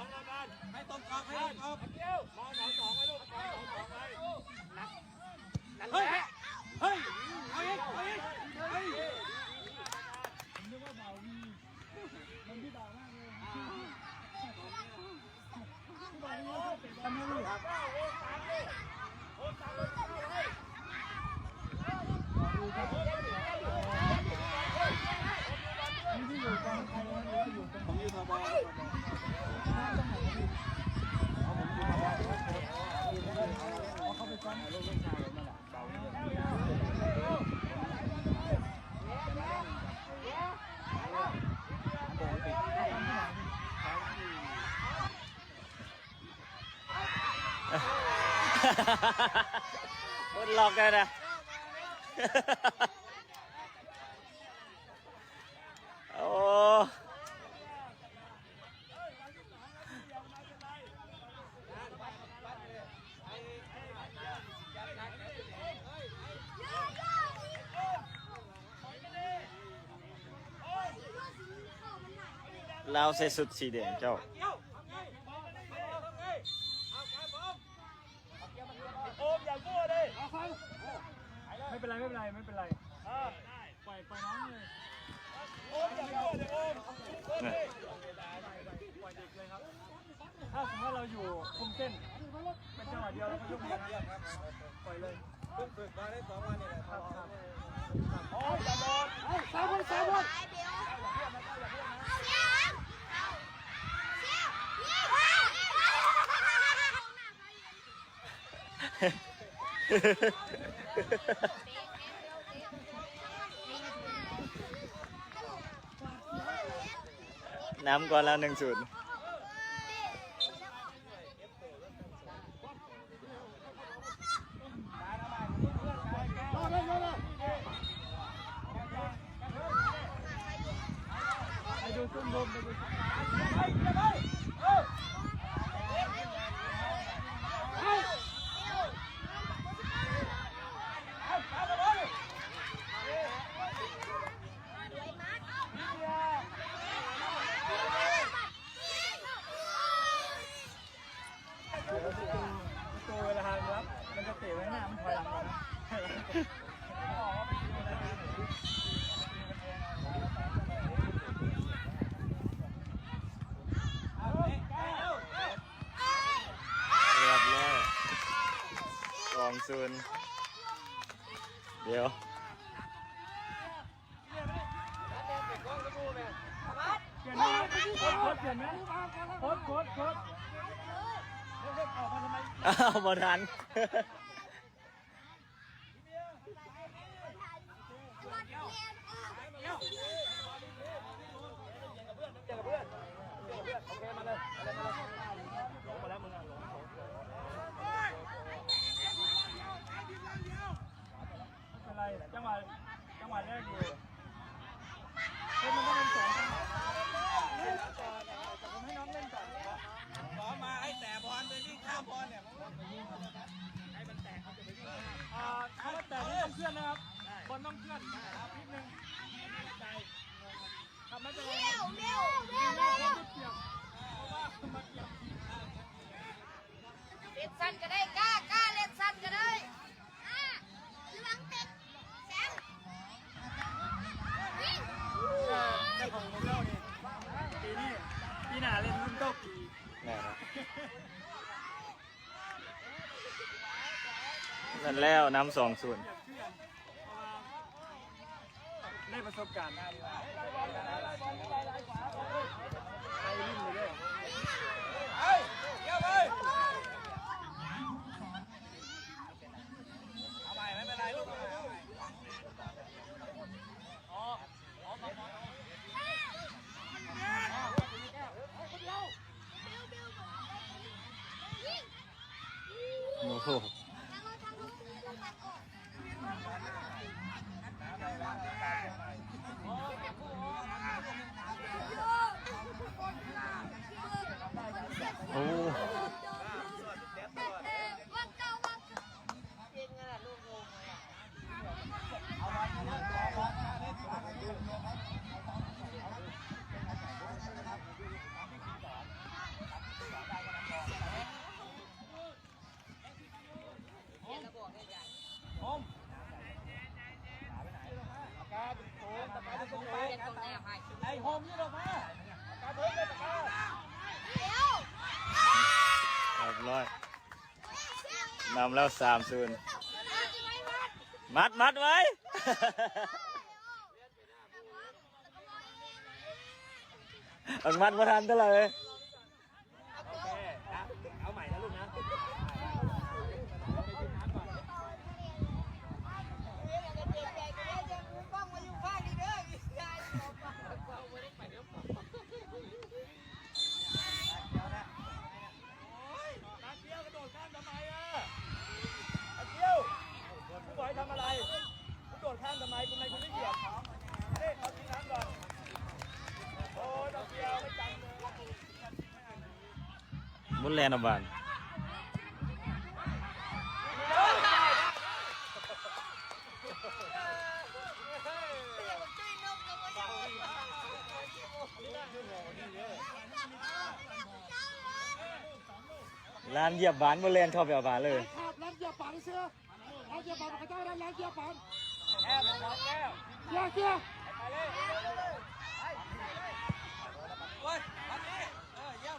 องแล้วกันให้ตรงกลางให้ตรงกลางเดียวมองสองไว้ลูกมองสองไว้นั่นแหละเฮ้ยเอาอีกเฮ้ยผมนึกว่าเบาดีมันที่เบามากเลยทำไมลูกที่อยู่กองใครหรือว่าอยู่ตรงผมอยู่ทบเขาไปซ้อมลูกชายนั่นแหละเบาคนหลอกกันนะโอ้เราใส่สุดสีแดงเจ้าโอมอย่ามั่วดิไม่เป็นไรปล่อยน้องเลยโอมอย่ามั่วเลยโอมปล่อยเด็กเลยครับถ้าสมมติเราอยู่คุมเส้นเป็นจังหวะเดียวเราก็ยกมือปล่อยเลยเพิ่งฝึกมาได้2 วันนี่แหละครับโอ้ยอย่าโดนสามคนน้ำก่อนแล้ว1-0ดูซุ่มลมไปดูตัวเวลาครับมันจะเตะไว้หน้ามันถอยหลังก่อนนะเรียบร้อย2-0เดี๋ยวเปลี่ยนไหมเปลี่ยนไหมโค้ดออกมาทำไมอ้าวบอทันเจอกับเพื่อนโอเคมาเลยลงมาแล้วมึงลงไม่เป็นไรจังหวะแรกอยู่มันก็เป็น2 จังหวะผมให้น้องเล่นก่อนขอมาให้แต่บอลไปวิ่งข้ามบอลเนี่ยให้มันแตกเขาจะไปวิ่งถ้าแต่นี่ต้องเคลื่อนนะครับบอลต้องเคลื่อนนิดนึงทำไม่เป็นไรเร็วเล่นสั้นก็ได้กล้าเล่นสั้นก็ได้ระวังติดแซมวิ่งแต่ของผมเล่านี่ปีหน้าเล่นรุ่น9 ปีแน่ครับนั่นแล้วน้ำ2-0ได้ประสบการณ์ไปวิ่งเลยเดี๋ยวไปเอาใหม่ไม่เป็นไรลูกโอ้โหโอ้ อยนำแล้ว3-0มัดไว้ อังมัดมาทันเท่าไหร่เลย เอาใหม่นะลูกนะนักเที่ยวกระโดดข้ามทำไมอ่ะนักเที่ยวคุณบอกให้ทำอะไรคุณโดดข้ามทำไมคุณไม่เหยียบเฮ้ยเอาทิ้งน้ำก่อนโอ้ยนักเที่ยวไม่จำเลย มุนแลนด์บาน ร้านเหยียบบานมุนแลนด์เข้าไปเอาบานเลย ครับร้านเกี๊ยวปังเสื้อร้านเกี๊ยวปังเขาเจ้าร้านเกี๊ยวปังแก้วแก้วเกี๊ยวเกี๊ยวไปเลยโอ้ยมาดิเยี่ย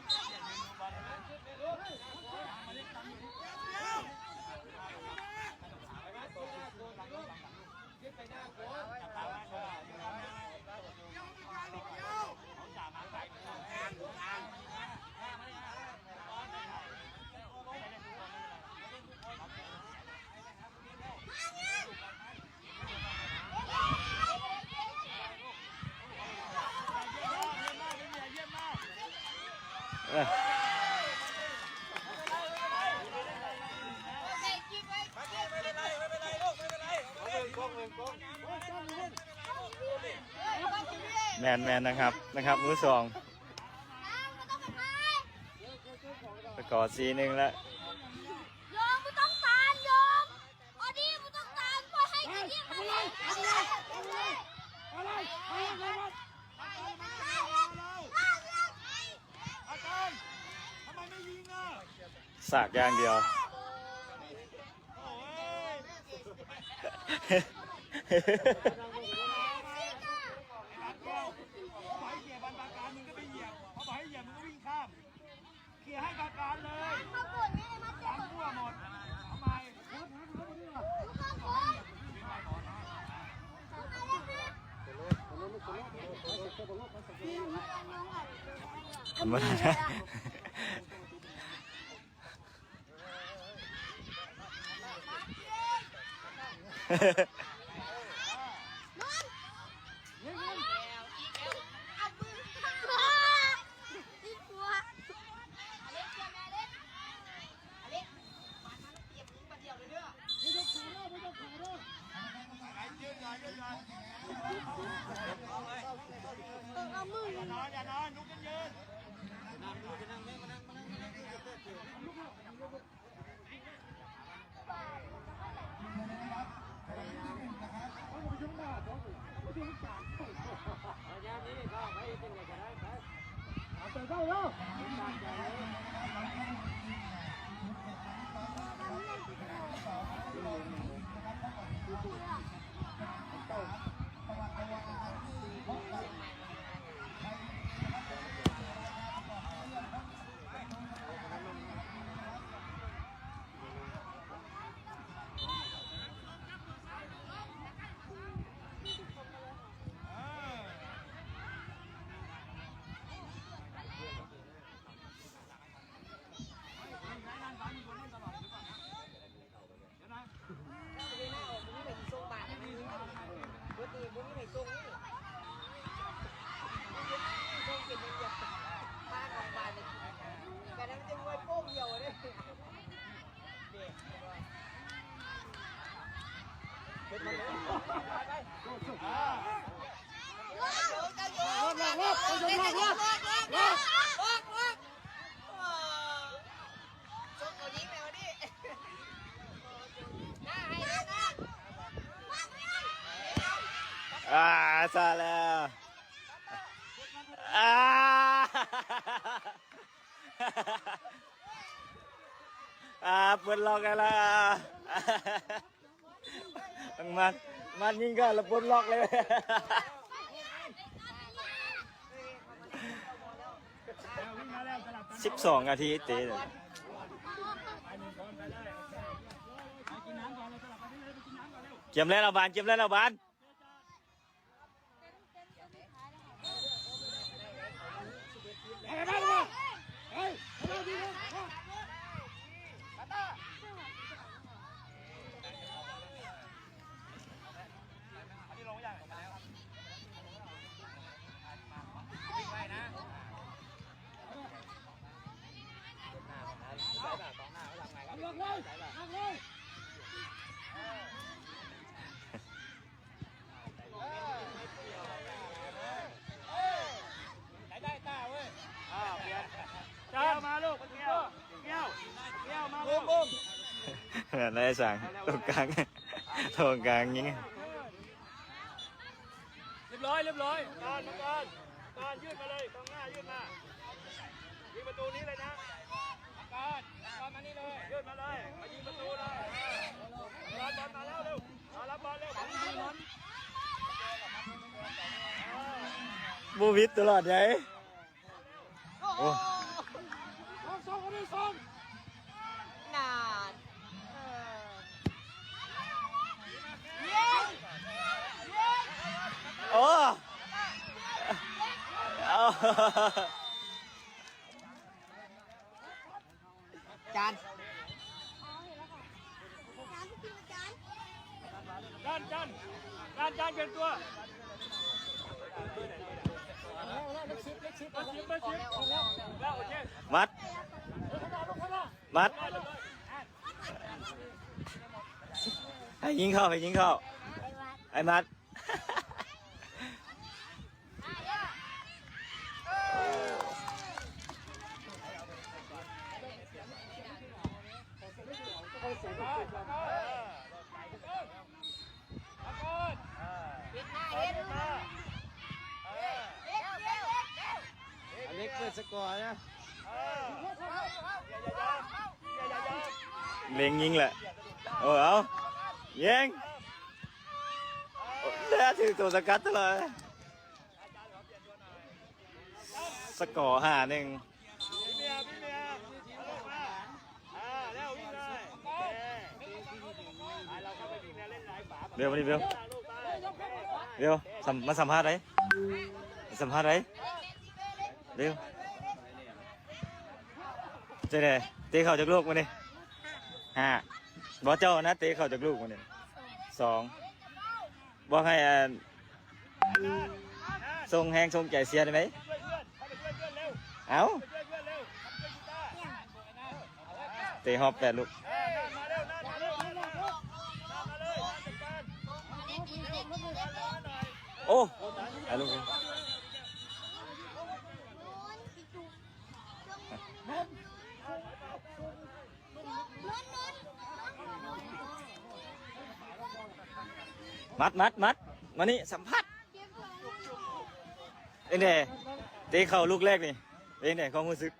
แมนนะครับมือสองสกอร์4-1แล้ว โยมไม่ต้องตามโยมออดี้ไม่ต้องตามปล่อยให้กินเยี่ยมมาเลยอาจารย์ทำไมไม่ยิงอ่ะ สากอย่างเดียว โอ้ยเขาบอกให้เหยียบบรรดาการมึงก็ไปเหยียบเขาบอกให้เหยียบมึงก็วิ่งข้ามเคลียร์ให้การการเลย เขาปวดไม่ได้มาเจ็บ ทำทั่วหมดทำไม มันอย่านอนลุกกันยืนซาแล้วเปิดล็อกกันละมันยิงก็แล้วปลดล็อกเลย12 นาทีเตะเลย เก็บแล้วเราบานเก็บแล้วเราบานเจ้ามาลูกเกี้ยวเกี้ยวเกี้ยวมาลูก นายสั่งตรงกลางตรงกลางยิง เรียบร้อยการยืดมาเลยกองหน้ายืดมายิงประตูนี้เลยนะการมานี่เลยยืดมาเลยมายิงประตูเลยรับบอลมาแล้วเร็วรับบอลเร็ว บูวิทตลอดใหญ่โอ้ นานโอ้เอา จาน จานเกินตัวแล้วโอเค มัดให้ยิงเข้าไอ้มัดเล็กเปิดสกอร์นะเล็งยิงแหละโอ้เอายิงแล้วถือตัวสกัดตลอดสกอร์5-1พี่เมียลูกมาแล้ววิ่งเลยเราเข้าไปวิ่งเล่นหลายฝา เร็วมาดิเร็วมาสัมภาษณ์ไรเร็วเจ๊เนี่ยเตะเข่าจากลูกมาดิ5บอกเจ้านะเตะเข่าจากลูกมาดิ2บอกให้ทรงแหงทรงใจเสียได้ไหมเอาเตะฮอบ8 ลูกโอ้ไอ้ลูกมัดมานี่สัมผัสเอ็นเดเตะเข่าลูกแรกนี่เอ็นเดความรู้สึก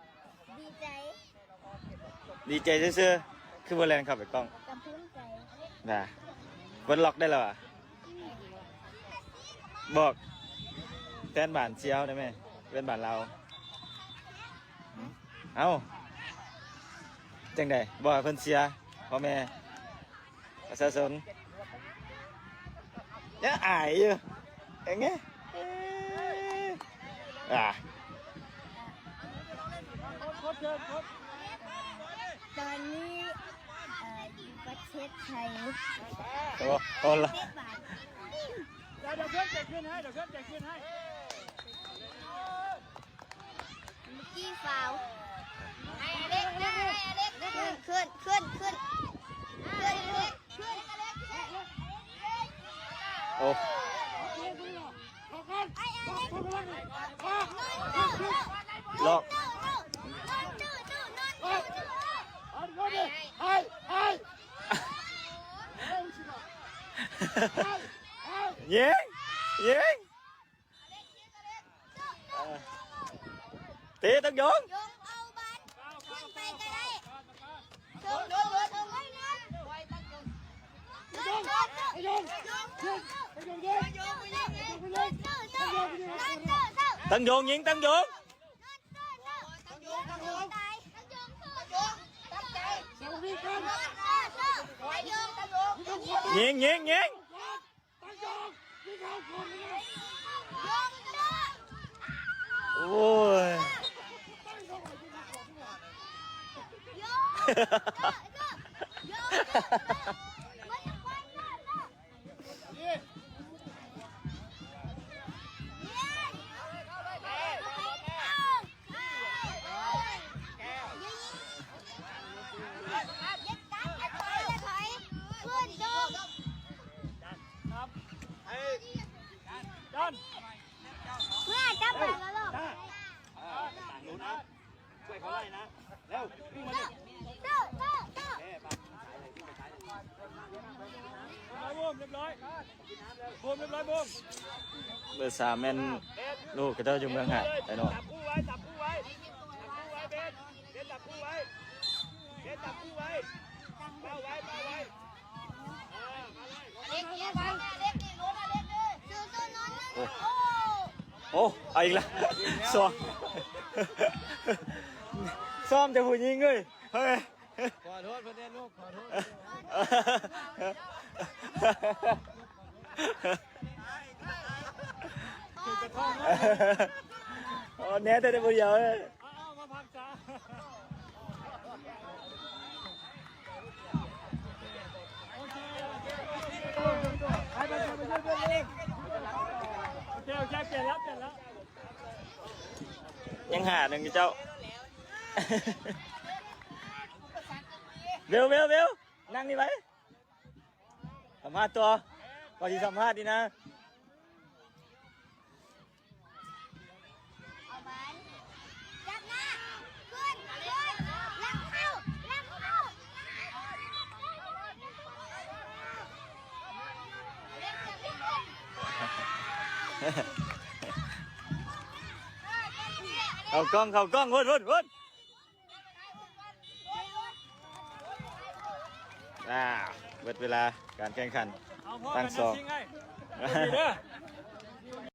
ดีใจเซื่อๆคือบอลแลนขับไปกล้องนะบอลล็อกได้แล้วอ่ะบอกแฟนบ้านเชียวได้ไหมแฟนบ้านเราเอาจังไดบอกให้เพิ่นเชียร์พ่อแม่ประชาชนยังอายอยู่อย่างเงี้ยตอนนี้อยู่ประเทศไทย โอ้ละ เดี๋ยวเพื่อนจะขึ้นให้ เมื่อกี้ฟาวให้อเล็กขึ้นโอ้ล็อกยิงเตะตั้งยงเอาบัตรขึ้นไปก็ได้ชงไว้นะตั้งยงยิงตั้งยง ยิงยิงยิง โยงจ้า โอ้ย โยงโยงมันจะควันหน้าเนาะเย้ดัน เมื่อจับไปแล้วลูก หนูนะช่วยเขาไล่นะเร็ววิ่งมาดิ เต้าเต้าเต้า บูมเรียบร้อยบูมเรียบร้อยบูม เบอร์3แม่นลูกกระเจ้าอยู่เมืองหาดไอ้น้อง จับคู่ไว้จับคู่ไว้เบนจับคู่ไว้เบนจับคู่ไว้เป้าไว้มาเลย เด็กเด็กเด็กนี่รู้นะเด็กเลยซื้อตัวนอนนั่นโอ้ โอ้เอาอีกแล้วซ้อมซ้อมจะผู้ยิงเลยเฮ้ย ขอโทษประเด็นลูกขอโทษ โอ้แน่แต่ได้ผู้เดียวเลย เอามาพักจ้าโอเคเปลี่ยนแล้ว ยังหาหนึ่งเจ้าเบลนั่งนี่ไว้สัมภาษณ์ตัวก่อนที่สัมภาษณ์ดีนะ เอามันจับหน้าขึ้นลังเข้าเด็กจะเป็นคน เข้ากล้องวนเบิดเวลาการแข่งขัน เอาพ่อ ตั้ กั ง น สอง จริงไง